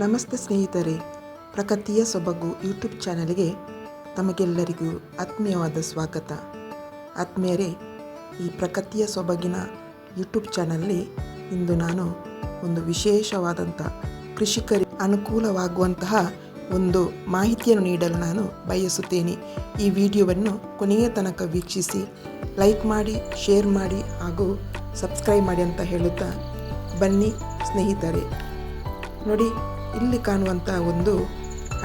ನಮಸ್ತೆ ಸ್ನೇಹಿತರೆ, ಪ್ರಕೃತಿಯ ಸೊಬಗು ಯೂಟ್ಯೂಬ್ ಚಾನಲ್ಗೆ ತಮಗೆಲ್ಲರಿಗೂ ಆತ್ಮೀಯವಾದ ಸ್ವಾಗತ. ಆತ್ಮೀಯರೇ, ಈ ಪ್ರಕೃತಿಯ ಸೊಬಗಿನ ಯೂಟ್ಯೂಬ್ ಚಾನಲ್ಲಿ ಇಂದು ನಾನು ಒಂದು ವಿಶೇಷವಾದಂಥ ಕೃಷಿಕರಿಗೆ ಅನುಕೂಲವಾಗುವಂತಹ ಒಂದು ಮಾಹಿತಿಯನ್ನು ನೀಡಲು ನಾನು ಬಯಸುತ್ತೇನೆ. ಈ ವಿಡಿಯೋವನ್ನು ಕೊನೆಯ ತನಕ ವೀಕ್ಷಿಸಿ ಲೈಕ್ ಮಾಡಿ, ಶೇರ್ ಮಾಡಿ ಹಾಗೂ ಸಬ್ಸ್ಕ್ರೈಬ್ ಮಾಡಿ ಅಂತ ಹೇಳುತ್ತಾ ಬನ್ನಿ ಸ್ನೇಹಿತರೆ. ನೋಡಿ, ಇಲ್ಲಿ ಕಾಣುವಂಥ ಒಂದು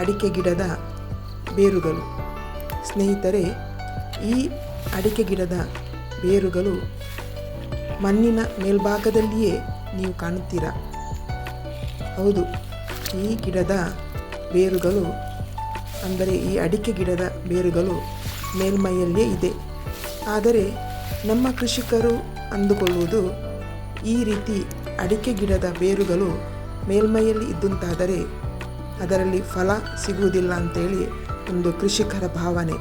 ಅಡಿಕೆ ಗಿಡದ ಬೇರುಗಳು. ಸ್ನೇಹಿತರೆ, ಈ ಅಡಿಕೆ ಗಿಡದ ಬೇರುಗಳು ಮಣ್ಣಿನ ಮೇಲ್ಭಾಗದಲ್ಲಿಯೇ ನೀವು ಕಾಣುತ್ತೀರಾ. ಹೌದು, ಈ ಗಿಡದ ಬೇರುಗಳು ಅಂದರೆ ಈ ಅಡಿಕೆ ಗಿಡದ ಬೇರುಗಳು ಮೇಲ್ಮೈಯಲ್ಲೇ ಇದೆ. ಆದರೆ ನಮ್ಮ ಕೃಷಿಕರು ಅಂದುಕೊಳ್ಳುವುದು ಈ ರೀತಿ ಅಡಿಕೆ ಗಿಡದ ಬೇರುಗಳು ಮೇಲ್ಮೈಯಲ್ಲಿ ಇದ್ದಂತಾದರೆ ಅದರಲ್ಲಿ ಫಲ ಸಿಗುವುದಿಲ್ಲ ಅಂತೇಳಿ ಒಂದು ಕೃಷಿಕರ ಭಾವನೆ.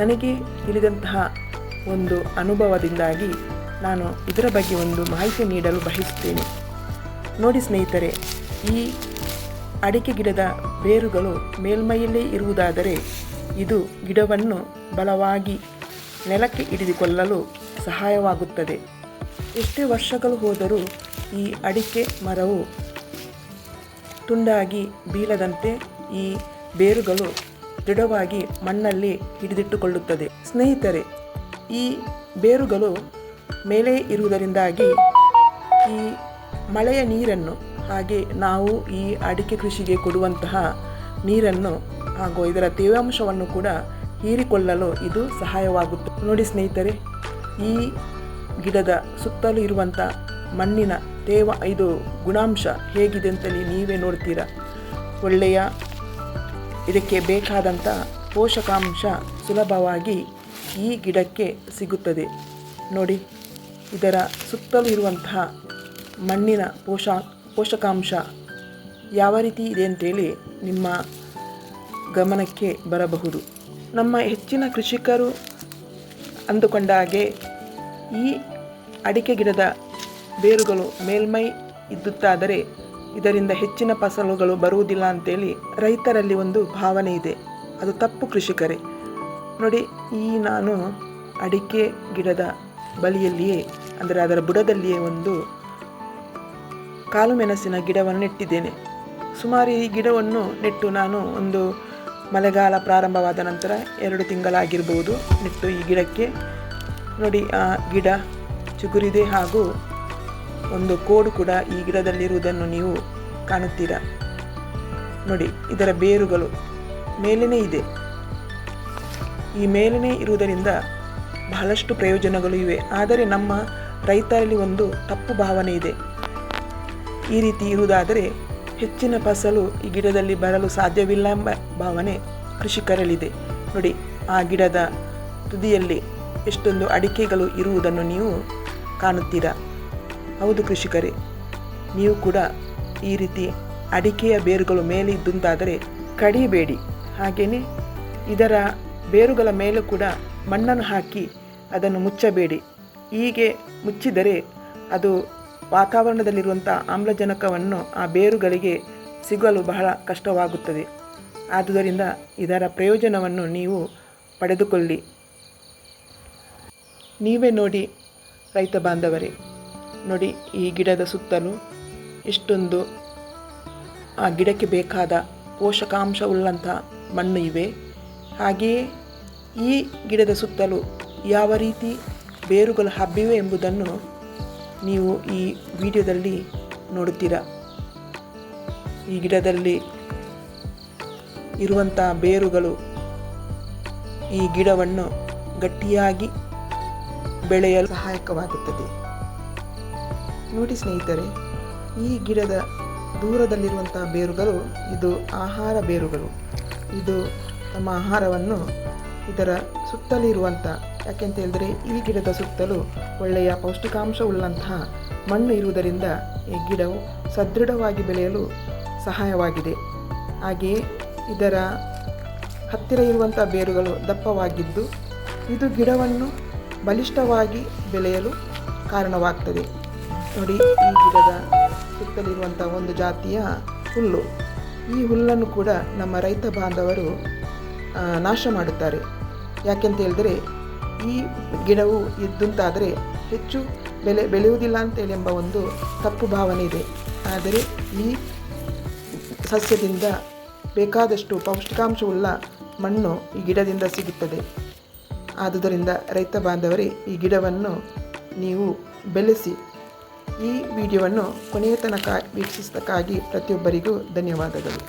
ನನಗೆ ತಿಳಿದಂತಹ ಒಂದು ಅನುಭವದಿಂದಾಗಿ ನಾನು ಇದರ ಬಗ್ಗೆ ಒಂದು ಮಾಹಿತಿ ನೀಡಲು ಬಯಸುತ್ತೇನೆ. ನೋಡಿ ಸ್ನೇಹಿತರೆ, ಈ ಅಡಿಕೆ ಗಿಡದ ಬೇರುಗಳು ಮೇಲ್ಮೈಯಲ್ಲೇ ಇರುವುದಾದರೆ ಇದು ಗಿಡವನ್ನು ಬಲವಾಗಿ ನೆಲಕ್ಕೆ ಹಿಡಿದುಕೊಳ್ಳಲು ಸಹಾಯವಾಗುತ್ತದೆ. ಎಷ್ಟೇ ವರ್ಷಗಳು ಹೋದರೂ ಈ ಅಡಿಕೆ ಮರವು ತುಂಡಾಗಿ ಬೀಳದಂತೆ ಈ ಬೇರುಗಳು ದೃಢವಾಗಿ ಮಣ್ಣಲ್ಲಿ ಹಿಡಿದಿಟ್ಟುಕೊಳ್ಳುತ್ತದೆ. ಸ್ನೇಹಿತರೆ, ಈ ಬೇರುಗಳು ಮೇಲೆ ಇರುವುದರಿಂದಾಗಿ ಈ ಮಳೆಯ ನೀರನ್ನು ಹಾಗೆ ನಾವು ಈ ಅಡಿಕೆ ಕೃಷಿಗೆ ಕೊಡುವಂತಹ ನೀರನ್ನು ಹಾಗೂ ಇದರ ತೇವಾಂಶವನ್ನು ಕೂಡ ಹೀರಿಕೊಳ್ಳಲು ಇದು ಸಹಾಯವಾಗುತ್ತದೆ. ನೋಡಿ ಸ್ನೇಹಿತರೆ, ಈ ಗಿಡದ ಸುತ್ತಲೂ ಇರುವಂಥ ಮಣ್ಣಿನ ಇದು ಗುಣಾಂಶ ಹೇಗಿದೆ ಅಂತಲೇ ನೀವೇ ನೋಡ್ತೀರಾ. ಒಳ್ಳೆಯ ಇದಕ್ಕೆ ಬೇಕಾದಂಥ ಪೋಷಕಾಂಶ ಸುಲಭವಾಗಿ ಈ ಗಿಡಕ್ಕೆ ಸಿಗುತ್ತದೆ. ನೋಡಿ, ಇದರ ಸುತ್ತಲೂ ಇರುವಂತಹ ಮಣ್ಣಿನ ಪೋಷಕಾಂಶ ಯಾವ ರೀತಿ ಇದೆ ಅಂತೇಳಿ ನಿಮ್ಮ ಗಮನಕ್ಕೆ ಬರಬಹುದು. ನಮ್ಮ ಹೆಚ್ಚಿನ ಕೃಷಿಕರು ಅಂದುಕೊಂಡ ಹಾಗೆ ಈ ಅಡಿಕೆ ಗಿಡದ ಬೇರುಗಳು ಮೇಲ್ಮೈ ಇದ್ದುತ್ತಾದರೆ ಇದರಿಂದ ಹೆಚ್ಚಿನ ಫಸಲುಗಳು ಬರುವುದಿಲ್ಲ ಅಂತೇಳಿ ರೈತರಲ್ಲಿ ಒಂದು ಭಾವನೆ ಇದೆ. ಅದು ತಪ್ಪು ಕೃಷಿಕರೇ. ನೋಡಿ, ನಾನು ಅಡಿಕೆ ಗಿಡದ ಬಳಿಯಲ್ಲಿಯೇ ಅಂದರೆ ಅದರ ಬುಡದಲ್ಲಿಯೇ ಒಂದು ಕಾಳು ಮೆಣಸಿನ ಗಿಡವನ್ನು ನೆಟ್ಟಿದ್ದೇನೆ. ಸುಮಾರು ಈ ಗಿಡವನ್ನು ನೆಟ್ಟು ನಾನು ಒಂದು ಮಳೆಗಾಲ ಪ್ರಾರಂಭವಾದ ನಂತರ 2 ತಿಂಗಳಾಗಿರ್ಬೋದು ನೆಟ್ಟು ಈ ಗಿಡಕ್ಕೆ. ನೋಡಿ, ಆ ಗಿಡ ಚಿಗುರಿದೆ ಹಾಗೂ ಒಂದು ಕೋಡು ಕೂಡ ಈ ಗಿಡದಲ್ಲಿರುವುದನ್ನು ನೀವು ಕಾಣುತ್ತೀರಾ. ನೋಡಿ, ಇದರ ಬೇರುಗಳು ಮೇಲೇ ಇದೆ. ಈ ಮೇಲೇ ಇರುವುದರಿಂದ ಬಹಳಷ್ಟು ಪ್ರಯೋಜನಗಳು ಇವೆ. ಆದರೆ ನಮ್ಮ ರೈತರಲ್ಲಿ ಒಂದು ತಪ್ಪು ಭಾವನೆ ಇದೆ. ಈ ರೀತಿ ಇರುವುದಾದರೆ ಹೆಚ್ಚಿನ ಫಸಲು ಈ ಗಿಡದಲ್ಲಿ ಬರಲು ಸಾಧ್ಯವಿಲ್ಲ ಎಂಬ ಭಾವನೆ ಕೃಷಿಕರಲ್ಲಿದೆ. ನೋಡಿ, ಆ ಗಿಡದ ತುದಿಯಲ್ಲಿ ಎಷ್ಟೊಂದು ಅಡಿಕೆಗಳು ಇರುವುದನ್ನು ನೀವು ಕಾಣುತ್ತೀರಾ. ಹೌದು ಕೃಷಿಕರೇ, ನೀವು ಕೂಡ ಈ ರೀತಿ ಅಡಿಕೆಯ ಬೇರುಗಳು ಮೇಲೆ ಇದ್ದಂತಾದರೆ ಕಡಿಯಬೇಡಿ. ಹಾಗೆಯೇ ಇದರ ಬೇರುಗಳ ಮೇಲೆ ಕೂಡ ಮಣ್ಣನ್ನು ಹಾಕಿ ಅದನ್ನು ಮುಚ್ಚಬೇಡಿ. ಹೀಗೆ ಮುಚ್ಚಿದರೆ ಅದು ವಾತಾವರಣದಲ್ಲಿರುವಂಥ ಆಮ್ಲಜನಕವನ್ನು ಆ ಬೇರುಗಳಿಗೆ ಸಿಗಲು ಬಹಳ ಕಷ್ಟವಾಗುತ್ತದೆ. ಆದುದರಿಂದ ಇದರ ಪ್ರಯೋಜನವನ್ನು ನೀವು ಪಡೆದುಕೊಳ್ಳಿ. ನೀವೇ ನೋಡಿ ರೈತ ಬಾಂಧವರೇ, ನೋಡಿ, ಈ ಗಿಡದ ಸುತ್ತಲೂ ಎಷ್ಟೊಂದು ಆ ಗಿಡಕ್ಕೆ ಬೇಕಾದ ಪೋಷಕಾಂಶವುಳ್ಳಂಥ ಮಣ್ಣು ಇವೆ. ಹಾಗೆಯೇ ಈ ಗಿಡದ ಸುತ್ತಲೂ ಯಾವ ರೀತಿ ಬೇರುಗಳು ಹಬ್ಬಿವೆ ಎಂಬುದನ್ನು ನೀವು ಈ ವಿಡಿಯೋದಲ್ಲಿ ನೋಡುತ್ತೀರಾ. ಈ ಗಿಡದಲ್ಲಿ ಇರುವಂಥ ಬೇರುಗಳು ಈ ಗಿಡವನ್ನು ಗಟ್ಟಿಯಾಗಿ ಬೆಳೆಯಲು ಸಹಾಯಕವಾಗುತ್ತದೆ. ನೋಡಿ ಸ್ನೇಹಿತರೆ, ಈ ಗಿಡದ ದೂರದಲ್ಲಿರುವಂಥ ಬೇರುಗಳು ಇದು ಆಹಾರ ಬೇರುಗಳು. ಇದು ನಮ್ಮ ಆಹಾರವನ್ನು ಇದರ ಸುತ್ತಲಿರುವಂಥ, ಯಾಕೆಂತ ಹೇಳಿದರೆ ಈ ಗಿಡದ ಸುತ್ತಲೂ ಒಳ್ಳೆಯ ಪೌಷ್ಟಿಕಾಂಶವುಳ್ಳಂತಹ ಮಣ್ಣು ಇರುವುದರಿಂದ ಈ ಗಿಡವು ಸದೃಢವಾಗಿ ಬೆಳೆಯಲು ಸಹಾಯವಾಗಿದೆ. ಹಾಗೆಯೇ ಇದರ ಹತ್ತಿರ ಇರುವಂಥ ಬೇರುಗಳು ದಪ್ಪವಾಗಿದ್ದು ಇದು ಗಿಡವನ್ನು ಬಲಿಷ್ಠವಾಗಿ ಬೆಳೆಯಲು ಕಾರಣವಾಗ್ತದೆ. ನೋಡಿ, ಈ ಗಿಡದ ಸುತ್ತಲಿರುವಂಥ ಒಂದು ಜಾತಿಯ ಹುಲ್ಲು. ಈ ಹುಲ್ಲನ್ನು ಕೂಡ ನಮ್ಮ ರೈತ ಬಾಂಧವರು ನಾಶ ಮಾಡುತ್ತಾರೆ. ಯಾಕೆಂತ ಹೇಳಿದರೆ ಈ ಗಿಡವು ಇದ್ದಂತಾದರೆ ಹೆಚ್ಚು ಬೆಳೆಯುವುದಿಲ್ಲ ಅಂತೇಳಿ ಎಂಬ ಒಂದು ತಪ್ಪು ಭಾವನೆ ಇದೆ. ಆದರೆ ಈ ಸಸ್ಯದಿಂದ ಬೇಕಾದಷ್ಟು ಪೌಷ್ಟಿಕಾಂಶವುಳ್ಳ ಮಣ್ಣು ಈ ಗಿಡದಿಂದ ಸಿಗುತ್ತದೆ. ಆದುದರಿಂದ ರೈತ ಬಾಂಧವರೇ, ಈ ಗಿಡವನ್ನು ನೀವು ಬೆಳೆಸಿ. ಈ ವಿಡಿಯೋವನ್ನು ಕೊನೆಯ ತನಕ ವೀಕ್ಷಿಸಿದ್ದಕ್ಕಾಗಿ ಪ್ರತಿಯೊಬ್ಬರಿಗೂ ಧನ್ಯವಾದಗಳು.